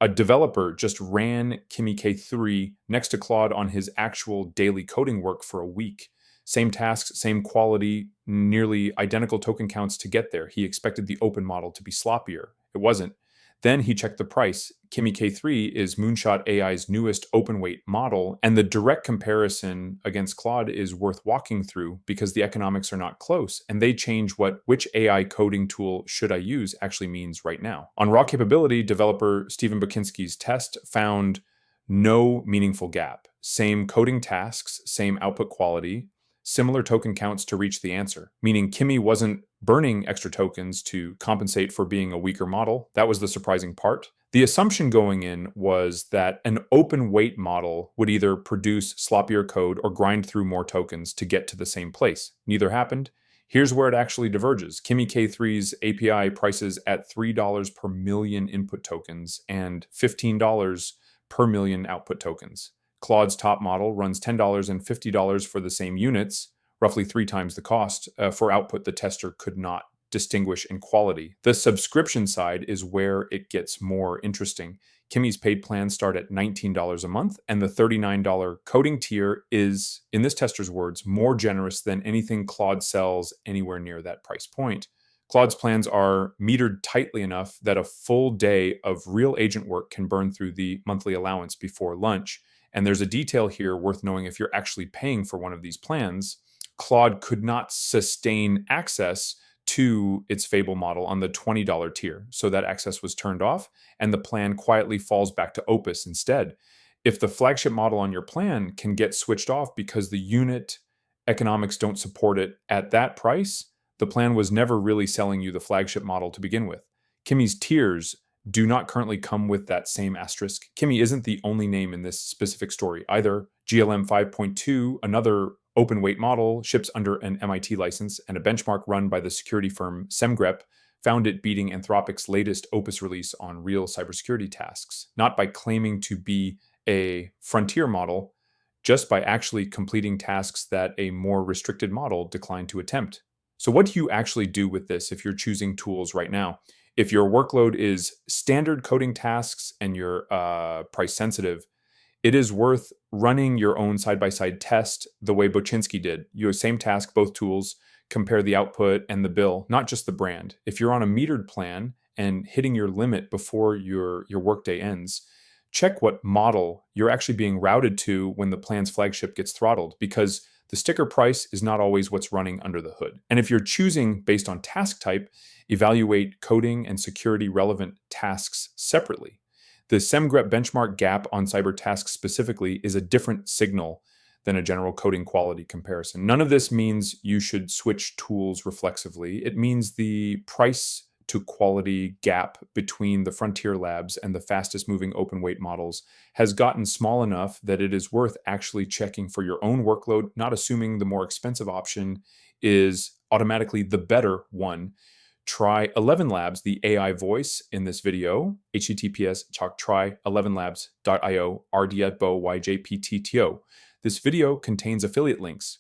A developer just ran Kimi K3 next to Claude on his actual daily coding work for a week. Same tasks, same quality, nearly identical token counts to get there. He expected the open model to be sloppier. It wasn't. Then he checked the price. Kimi K3 is Moonshot AI's newest open weight model, and the direct comparison against Claude is worth walking through because the economics are not close, and they change what which AI coding tool should I use actually means right now. On raw capability, developer Stephen Bochinski's test found no meaningful gap. Same coding tasks, same output quality, similar token counts to reach the answer, meaning Kimi wasn't burning extra tokens to compensate for being a weaker model. That was the surprising part. The assumption going in was that an open weight model would either produce sloppier code or grind through more tokens to get to the same place. Neither happened. Here's where it actually diverges. Kimi K3's API prices at $3 per million input tokens and $15 per million output tokens. Claude's top model runs $10 and $50 for the same units, roughly 3 times the cost for output the tester could not distinguish in quality. The subscription side is where it gets more interesting. Kimi's paid plans start at $19 a month, and the $39 coding tier is, in this tester's words, more generous than anything Claude sells anywhere near that price point. Claude's plans are metered tightly enough that a full day of real agent work can burn through the monthly allowance before lunch. And there's a detail here worth knowing if you're actually paying for one of these plans. Claude could not sustain access to its Fable model on the $20 tier, so that access was turned off, and the plan quietly falls back to Opus instead. If the flagship model on your plan can get switched off because the unit economics don't support it at that price, the plan was never really selling you the flagship model to begin with. Kimi's tiers do not currently come with that same asterisk. Kimi isn't the only name in this specific story either. GLM 5.2, another open weight model, ships under an MIT license, and a benchmark run by the security firm Semgrep found it beating Anthropic's latest Opus release on real cybersecurity tasks, not by claiming to be a frontier model, just by actually completing tasks that a more restricted model declined to attempt. So what do you actually do with this if you're choosing tools right now? If your workload is standard coding tasks and you're price sensitive, it is worth running your own side-by-side test the way Bochinski did. You have same task, both tools, compare the output and the bill, not just the brand. If you're on a metered plan and hitting your limit before your workday ends, check what model you're actually being routed to when the plan's flagship gets throttled, because the sticker price is not always what's running under the hood. And if you're choosing based on task type, evaluate coding and security relevant tasks separately. The Semgrep benchmark gap on cyber tasks specifically is a different signal than a general coding quality comparison. None of this means you should switch tools reflexively. It means the price to quality gap between the frontier labs and the fastest moving open weight models has gotten small enough that it is worth actually checking for your own workload, not assuming the more expensive option is automatically the better one. Try 11 Labs, the AI voice in this video, https://try11labs.io, rd@bo yjptto. This video contains affiliate links.